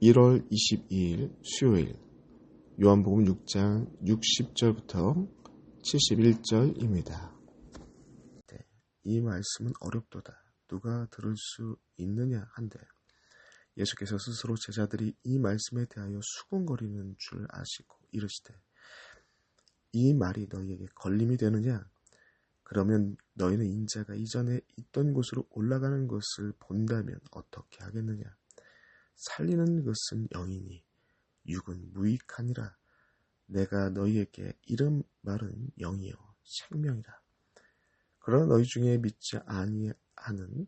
1월 22일 수요일 요한복음 6장 60절부터 71절입니다. 이 말씀은 어렵도다. 누가 들을 수 있느냐 한데 예수께서 스스로 제자들이 이 말씀에 대하여 수군거리는 줄 아시고 이르시되 이 말이 너희에게 걸림이 되느냐? 그러면 너희는 인자가 이전에 있던 곳으로 올라가는 것을 본다면 어떻게 하겠느냐? 살리는 것은 영이니 육은 무익하니라. 내가 너희에게 이런 말은 영이요 생명이라. 그러나 너희 중에 믿지 아니하는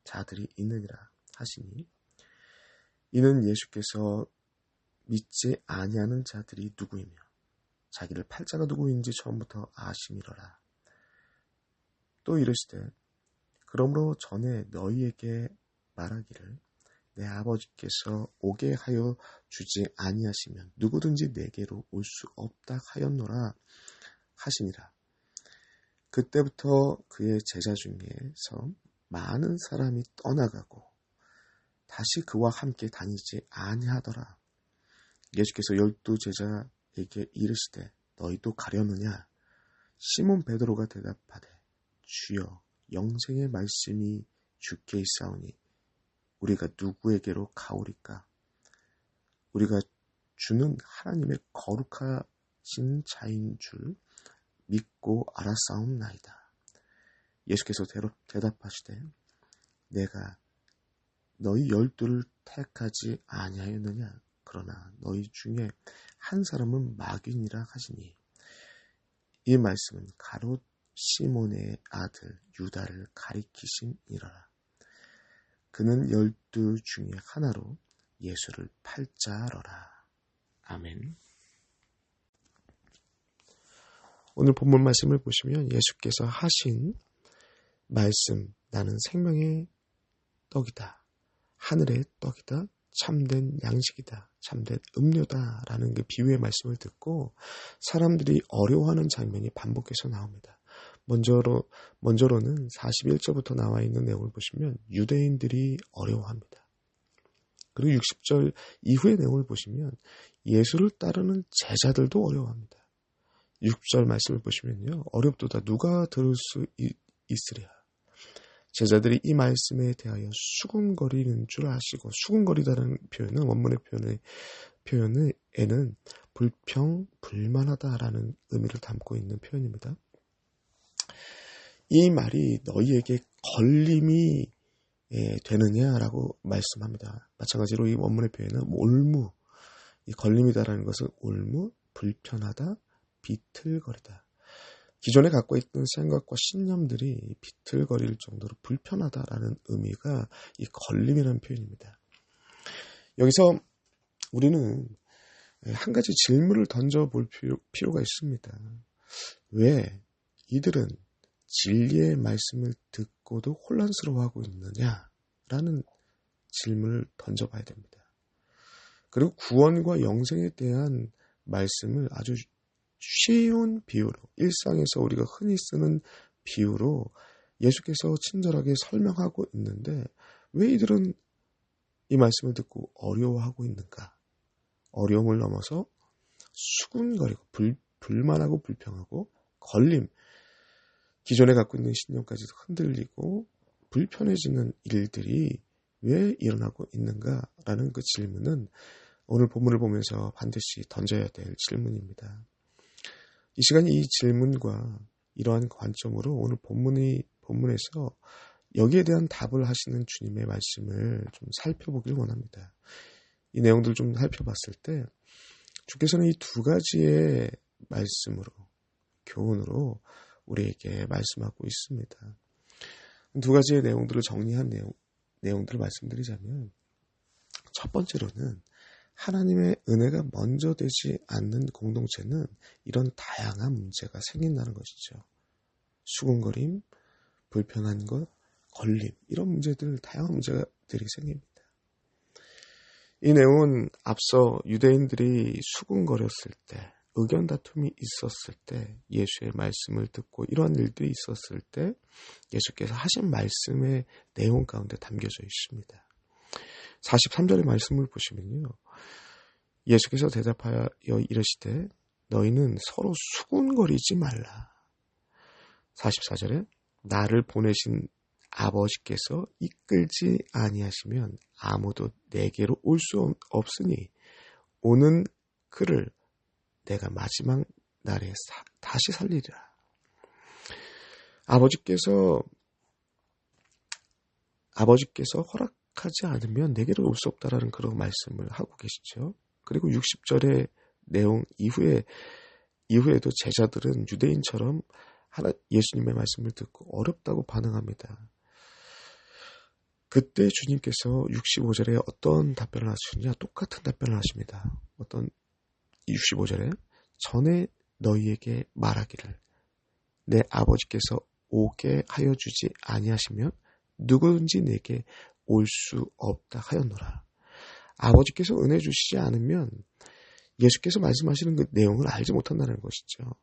자들이 있느니라 하시니 이는 예수께서 믿지 아니하는 자들이 누구이며 자기를 팔자가 누구인지 처음부터 아심이로라. 또 이르시되 그러므로 전에 너희에게 말하기를 내 아버지께서 오게 하여 주지 아니하시면 누구든지 내게로 올 수 없다 하였노라 하시니라. 그때부터 그의 제자 중에서 많은 사람이 떠나가고 다시 그와 함께 다니지 아니하더라. 예수께서 12 제자에게 이르시되 너희도 가려느냐? 시몬 베드로가 대답하되 주여 영생의 말씀이 주께 있사오니 우리가 누구에게로 가오리까? 우리가 주는 하나님의 거룩하신 자인 줄 믿고 알았사옵나이다. 예수께서 대답하시되 내가 너희 12를 택하지 아니하였느냐? 그러나 너희 중에 한 사람은 마귀니라 하시니 이 말씀은 가롯 시몬의 아들 유다를 가리키심이라. 그는 12 중에 하나로 예수를 팔자러라. 아멘. 오늘 본문 말씀을 보시면 예수께서 하신 말씀, 나는 생명의 떡이다. 하늘의 떡이다. 참된 양식이다. 참된 음료다. 라는 그 비유의 말씀을 듣고 사람들이 어려워하는 장면이 반복해서 나옵니다. 먼저로는 41절부터 나와 있는 내용을 보시면 유대인들이 어려워합니다. 그리고 60절 이후의 내용을 보시면 예수를 따르는 제자들도 어려워합니다. 60절 말씀을 보시면요. 어렵도다. 누가 들을 수 있으랴. 제자들이 이 말씀에 대하여 수군거리는 줄 아시고, 수군거리다라는 표현은 원문의 표현에는 불평불만하다라는 의미를 담고 있는 표현입니다. 이 말이 너희에게 걸림이 되느냐라고 말씀합니다. 마찬가지로 이 원문의 표현은 올무, 이 걸림이다라는 것은 올무, 불편하다, 비틀거리다. 기존에 갖고 있던 생각과 신념들이 비틀거릴 정도로 불편하다라는 의미가 이 걸림이라는 표현입니다. 여기서 우리는 한 가지 질문을 던져볼 필요가 있습니다. 왜 이들은 진리의 말씀을 듣고도 혼란스러워하고 있느냐라는 질문을 던져봐야 됩니다. 그리고 구원과 영생에 대한 말씀을 아주 쉬운 비유로, 일상에서 우리가 흔히 쓰는 비유로 예수께서 친절하게 설명하고 있는데 왜 이들은 이 말씀을 듣고 어려워하고 있는가? 어려움을 넘어서 수군거리고 불만하고 불평하고 걸림, 기존에 갖고 있는 신념까지도 흔들리고 불편해지는 일들이 왜 일어나고 있는가라는 그 질문은 오늘 본문을 보면서 반드시 던져야 될 질문입니다. 이 시간 이 질문과 이러한 관점으로 오늘 본문에서 여기에 대한 답을 하시는 주님의 말씀을 좀 살펴보길 원합니다. 이 내용들을 좀 살펴봤을 때 주께서는 이 두 가지의 말씀으로, 교훈으로 우리에게 말씀하고 있습니다. 두 가지의 내용들을 정리한 내용들을 말씀드리자면 첫 번째로는 하나님의 은혜가 먼저 되지 않는 공동체는 이런 다양한 문제가 생긴다는 것이죠. 수군거림, 불편한 것, 걸림, 이런 문제들, 다양한 문제들이 생깁니다. 이 내용은 앞서 유대인들이 수군거렸을 때, 의견 다툼이 있었을 때, 예수의 말씀을 듣고 이러한 일들이 있었을 때 예수께서 하신 말씀의 내용 가운데 담겨져 있습니다. 43절의 말씀을 보시면요. 예수께서 대답하여 이르시되 너희는 서로 수군거리지 말라. 44절에 나를 보내신 아버지께서 이끌지 아니하시면 아무도 내게로 올 수 없으니 오는 그를 내가 마지막 날에 다시 살리리라. 아버지께서 허락하지 않으면 내게로 올 수 없다라는 그런 말씀을 하고 계시죠. 그리고 60절의 내용 이후에도 제자들은 유대인처럼 예수님의 말씀을 듣고 어렵다고 반응합니다. 그때 주님께서 65절에 어떤 답변을 하시느냐? 똑같은 답변을 하십니다. 65절에 전에 너희에게 말하기를 내 아버지께서 오게 하여 주지 아니하시면 누구든지 내게 올 수 없다 하였노라. 아버지께서 은혜 주시지 않으면 예수께서 말씀하시는 그 내용을 알지 못한다는 것이죠.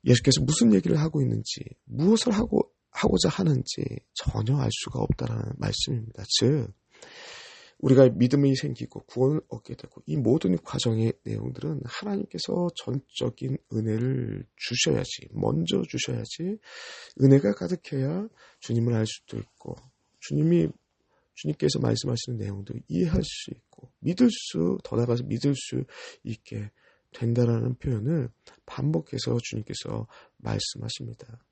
예수께서 무슨 얘기를 하고 있는지, 무엇을 하고자 하는지 전혀 알 수가 없다라는 말씀입니다. 즉, 우리가 믿음이 생기고 구원을 얻게 되고 이 모든 과정의 내용들은 하나님께서 전적인 은혜를 먼저 주셔야지 은혜가 가득해야 주님을 알 수도 있고 주님께서 말씀하시는 내용도 이해할 수 있고 더 나아가서 믿을 수 있게 된다라는 표현을 반복해서 주님께서 말씀하십니다.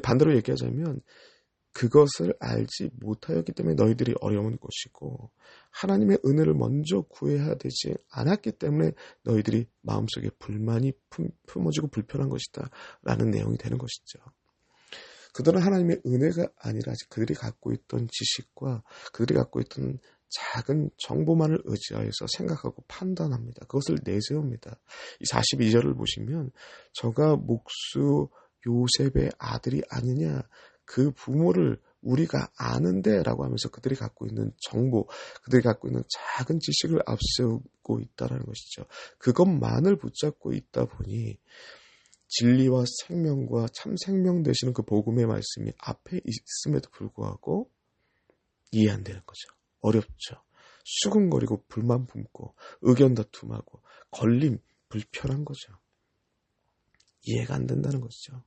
반대로 얘기하자면 그것을 알지 못하였기 때문에 너희들이 어려운 것이고 하나님의 은혜를 먼저 구해야 되지 않았기 때문에 너희들이 마음속에 불만이 품어지고 불편한 것이다 라는 내용이 되는 것이죠. 그들은 하나님의 은혜가 아니라 그들이 갖고 있던 지식과 그들이 갖고 있던 작은 정보만을 의지하여서 생각하고 판단합니다. 그것을 내세웁니다. 이 42절을 보시면 저가 목수 요셉의 아들이 아니냐 그 부모를 우리가 아는데 라고 하면서 그들이 갖고 있는 정보, 그들이 갖고 있는 작은 지식을 앞세우고 있다는 것이죠. 그것만을 붙잡고 있다 보니 진리와 생명과 참 생명 되시는 그 복음의 말씀이 앞에 있음에도 불구하고 이해 안 되는 거죠. 어렵죠. 수근거리고 불만 품고 의견 다툼하고 걸림, 불편한 거죠. 이해가 안 된다는 것이죠.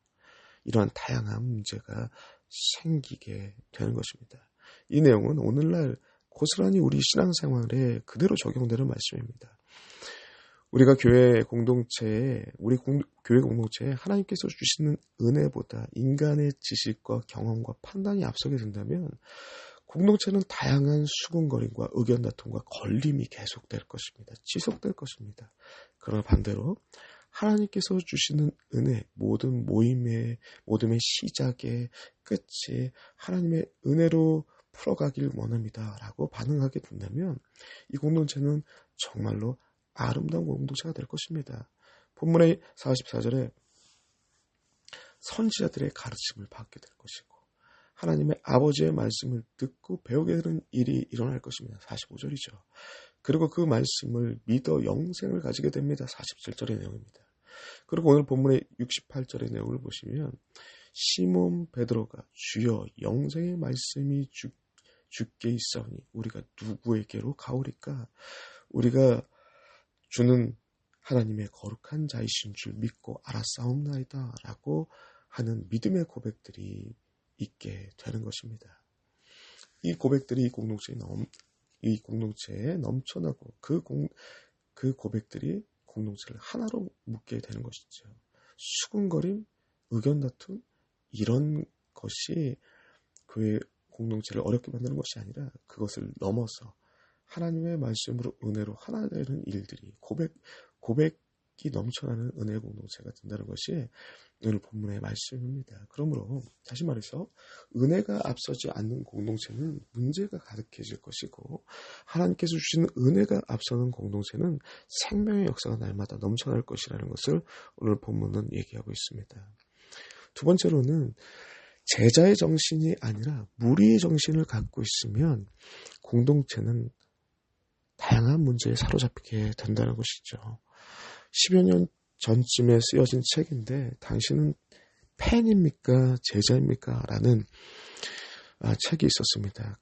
이러한 다양한 문제가 생기게 되는 것입니다. 이 내용은 오늘날 고스란히 우리 신앙생활에 그대로 적용되는 말씀입니다. 우리가 교회 공동체에 하나님께서 주시는 은혜보다 인간의 지식과 경험과 판단이 앞서게 된다면 공동체는 다양한 수군거림과 의견 다툼과 걸림이 계속될 것입니다. 지속될 것입니다. 그러나 반대로 하나님께서 주시는 은혜, 모든 모임의 시작의 끝이 하나님의 은혜로 풀어가길 원합니다. 라고 반응하게 된다면 이 공동체는 정말로 아름다운 공동체가 될 것입니다. 본문의 44절에 선지자들의 가르침을 받게 될 것이고 하나님의 아버지의 말씀을 듣고 배우게 되는 일이 일어날 것입니다. 45절이죠. 그리고 그 말씀을 믿어 영생을 가지게 됩니다. 47절의 내용입니다. 그리고 오늘 본문의 68절의 내용을 보시면 시몬 베드로가 주여 영생의 말씀이 주께 있사오니 우리가 누구에게로 가오리까? 우리가 주는 하나님의 거룩한 자이신 줄 믿고 알았사옵나이다 라고 하는 믿음의 고백들이 있게 되는 것입니다. 이 고백들이 이 공동체에 넘쳐나고 그 고백들이 공동체를 하나로 묶게 되는 것이죠. 수군거림, 의견 다툼 이런 것이 교회 공동체를 어렵게 만드는 것이 아니라 그것을 넘어서 하나님의 말씀으로 은혜로 하나 되는 일들이 고백이 넘쳐나는 은혜의 공동체가 된다는 것이 오늘 본문의 말씀입니다. 그러므로 다시 말해서 은혜가 앞서지 않는 공동체는 문제가 가득해질 것이고 하나님께서 주시는 은혜가 앞서는 공동체는 생명의 역사가 날마다 넘쳐날 것이라는 것을 오늘 본문은 얘기하고 있습니다. 두 번째로는 제자의 정신이 아니라 무리의 정신을 갖고 있으면 공동체는 다양한 문제에 사로잡히게 된다는 것이죠. 10여 년 전쯤에 쓰여진 책인데 당신은 팬입니까? 제자입니까? 라는 책이 있었습니다.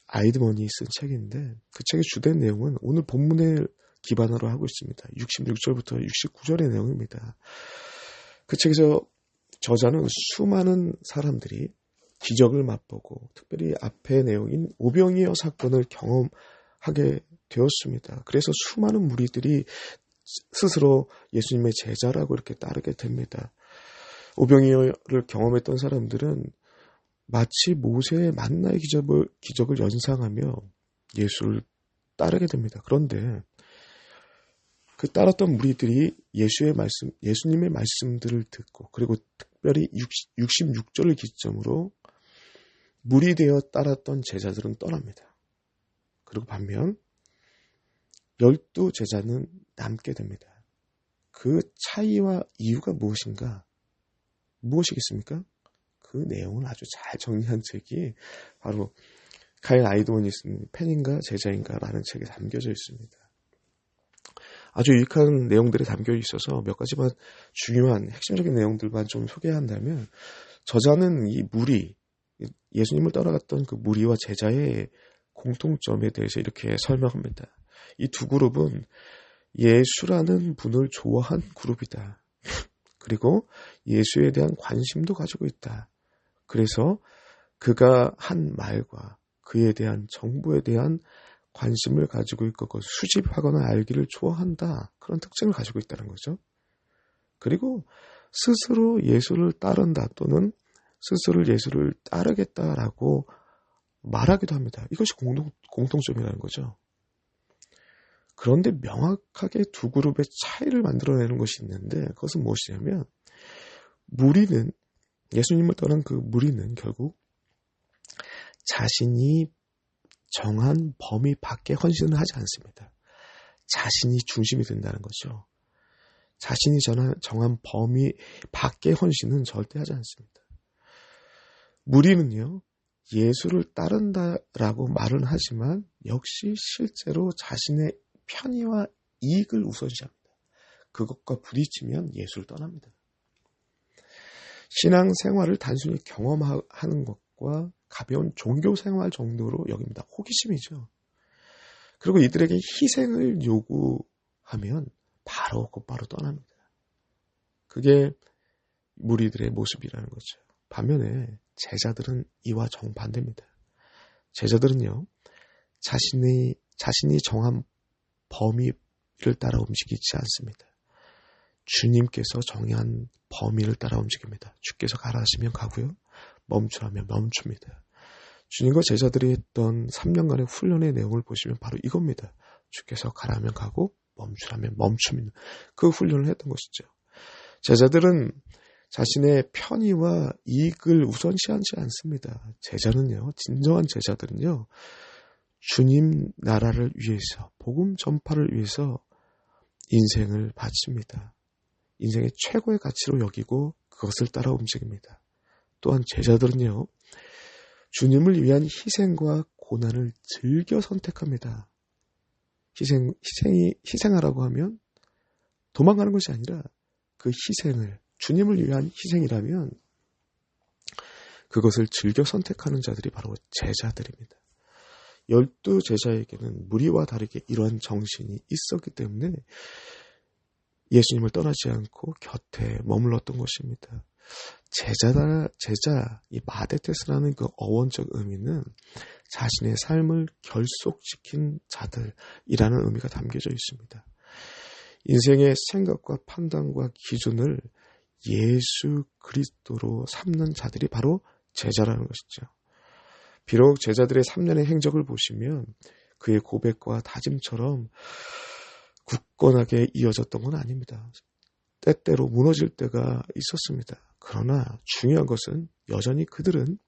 아이드머니 쓴 책인데 그 책의 주된 내용은 오늘 본문을 기반으로 하고 있습니다. 66절부터 69절의 내용입니다. 그 책에서 저자는 수많은 사람들이 기적을 맛보고 특별히 앞의 내용인 오병이어 사건을 경험하게 되었습니다. 그래서 수많은 무리들이 스스로 예수님의 제자라고 이렇게 따르게 됩니다. 오병이어를 경험했던 사람들은 마치 모세의 만나의 기적을 연상하며 예수를 따르게 됩니다. 그런데 그 따랐던 무리들이 예수님의 말씀들을 듣고 그리고 특별히 66절을 기점으로 무리 되어 따랐던 제자들은 떠납니다. 그리고 반면 12제자는 남게 됩니다. 그 차이와 이유가 무엇이겠습니까? 그 내용을 아주 잘 정리한 책이 바로 카일 아이드먼이 쓴 팬인가 제자인가 라는 책에 담겨져 있습니다. 아주 유익한 내용들이 담겨 있어서 몇 가지만 중요한 핵심적인 내용들만 좀 소개한다면 저자는 이 무리, 예수님을 따라갔던 그 무리와 제자의 공통점에 대해서 이렇게 설명합니다. 이 두 그룹은 예수라는 분을 좋아한 그룹이다. 그리고 예수에 대한 관심도 가지고 있다. 그래서 그가 한 말과 그에 대한 정보에 대한 관심을 가지고 있고 그걸 수집하거나 알기를 좋아한다. 그런 특징을 가지고 있다는 거죠. 그리고 스스로 예수를 따른다 또는 스스로 예수를 따르겠다라고 말하기도 합니다. 이것이 공통점이라는 거죠. 그런데 명확하게 두 그룹의 차이를 만들어내는 것이 있는데 그것은 무엇이냐면 무리는 예수님을 떠난 그 무리는 결국 자신이 정한 범위 밖에 헌신을 하지 않습니다. 자신이 중심이 된다는 거죠. 자신이 정한 범위 밖의 헌신은 절대 하지 않습니다. 무리는요, 예수를 따른다라고 말은 하지만 역시 실제로 자신의 편의와 이익을 우선시합니다. 그것과 부딪히면 예수를 떠납니다. 신앙생활을 단순히 경험하는 것과 가벼운 종교생활 정도로 여깁니다. 호기심이죠. 그리고 이들에게 희생을 요구하면 곧바로 떠납니다. 그게 무리들의 모습이라는 거죠. 반면에 제자들은 이와 정반대입니다. 제자들은요, 자신이 정한 범위를 따라 움직이지 않습니다. 주님께서 정한 범위를 따라 움직입니다. 주께서 가라 하시면 가고요. 멈추라면 멈춥니다. 주님과 제자들이 했던 3년간의 훈련의 내용을 보시면 바로 이겁니다. 주께서 가라면 가고 멈추라면 멈춥니다. 그 훈련을 했던 것이죠. 제자들은 자신의 편의와 이익을 우선시하지 않습니다. 진정한 제자들은요, 주님 나라를 위해서, 복음 전파를 위해서 인생을 바칩니다. 인생의 최고의 가치로 여기고 그것을 따라 움직입니다. 또한 제자들은요, 주님을 위한 희생과 고난을 즐겨 선택합니다. 희생하라고 하면 도망가는 것이 아니라 그 희생을, 주님을 위한 희생이라면 그것을 즐겨 선택하는 자들이 바로 제자들입니다. 12제자에게는 무리와 다르게 이러한 정신이 있었기 때문에 예수님을 떠나지 않고 곁에 머물렀던 것입니다. 이 마데테스라는 그 어원적 의미는 자신의 삶을 결속시킨 자들이라는 의미가 담겨져 있습니다. 인생의 생각과 판단과 기준을 예수 그리스도로 삼는 자들이 바로 제자라는 것이죠. 비록 제자들의 3년의 행적을 보시면 그의 고백과 다짐처럼 굳건하게 이어졌던 건 아닙니다. 때때로 무너질 때가 있었습니다. 그러나 중요한 것은 여전히 그들은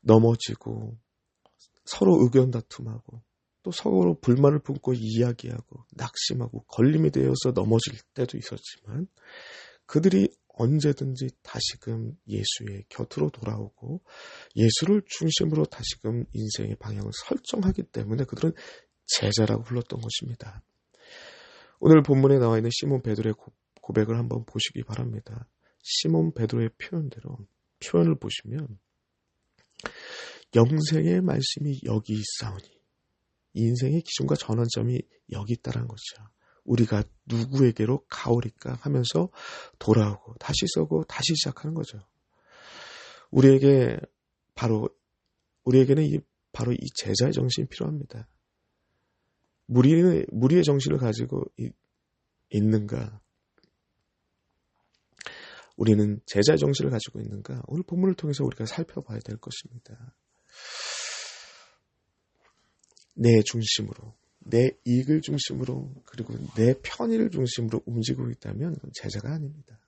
넘어지고 서로 의견 다툼하고 또 서로 불만을 품고 이야기하고 낙심하고 걸림이 되어서 넘어질 때도 있었지만 그들이 언제든지 다시금 예수의 곁으로 돌아오고 예수를 중심으로 다시금 인생의 방향을 설정하기 때문에 그들은 제자라고 불렀던 것입니다. 오늘 본문에 나와 있는 시몬 베드로의 고백을 한번 보시기 바랍니다. 시몬 베드로의 표현을 보시면 영생의 말씀이 여기 있사오니 이 인생의 기준과 전환점이 여기 있다는 거죠. 우리가 누구에게로 가오리까 하면서 돌아오고 다시 서고 다시 시작하는 거죠. 우리에게는 바로 이 제자의 정신이 필요합니다. 무리의 정신을 가지고 있는가? 우리는 제자의 정신을 가지고 있는가? 오늘 본문을 통해서 우리가 살펴봐야 될 것입니다. 내 중심으로, 내 이익을 중심으로, 그리고 내 편의를 중심으로 움직이고 있다면 그건 제자가 아닙니다.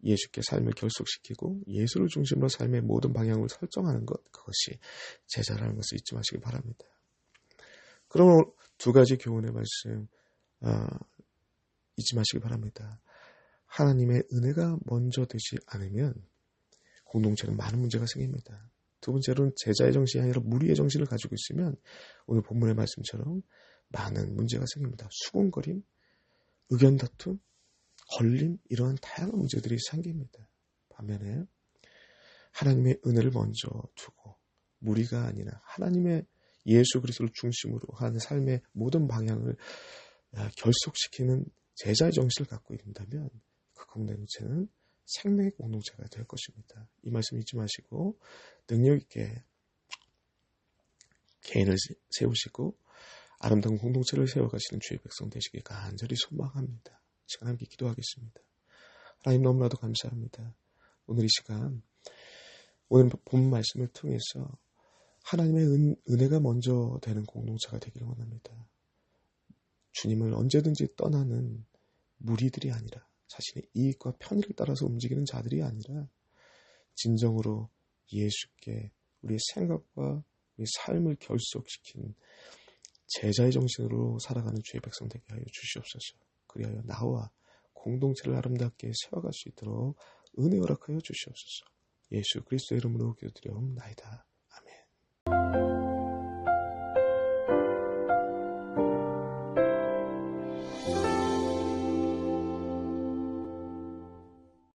예수께 삶을 결속시키고 예수를 중심으로 삶의 모든 방향을 설정하는 것, 그것이 제자라는 것을 잊지 마시기 바랍니다. 그럼 두 가지 교훈의 말씀 잊지 마시기 바랍니다. 하나님의 은혜가 먼저 되지 않으면 공동체는 많은 문제가 생깁니다. 두 번째로는 제자의 정신이 아니라 무리의 정신을 가지고 있으면 오늘 본문의 말씀처럼 많은 문제가 생깁니다. 수군거림, 의견 다툼, 걸림, 이러한 다양한 문제들이 생깁니다. 반면에 하나님의 은혜를 먼저 두고 무리가 아니라 하나님의 예수 그리스도를 중심으로 하는 삶의 모든 방향을 결속시키는 제자의 정신을 갖고 있다면 그 공동체는 생명의 공동체가 될 것입니다. 이 말씀 잊지 마시고 능력 있게 개인을 세우시고 아름다운 공동체를 세워가시는 주의 백성 되시길 간절히 소망합니다. 시간 함께 기도하겠습니다. 하나님 너무나도 감사합니다. 오늘 이 시간 오늘 본 말씀을 통해서 하나님의 은혜가 먼저 되는 공동체가 되기를 원합니다. 주님을 언제든지 떠나는 무리들이 아니라 자신의 이익과 편의를 따라서 움직이는 자들이 아니라 진정으로 예수께 우리의 생각과 우리의 삶을 결속시킨 제자의 정신으로 살아가는 주의 백성 되게 하여 주시옵소서. 그리하여 나와 공동체를 아름답게 세워갈 수 있도록 은혜 허락하여 주시옵소서. 예수 그리스도의 이름으로 기도드려옵나이다.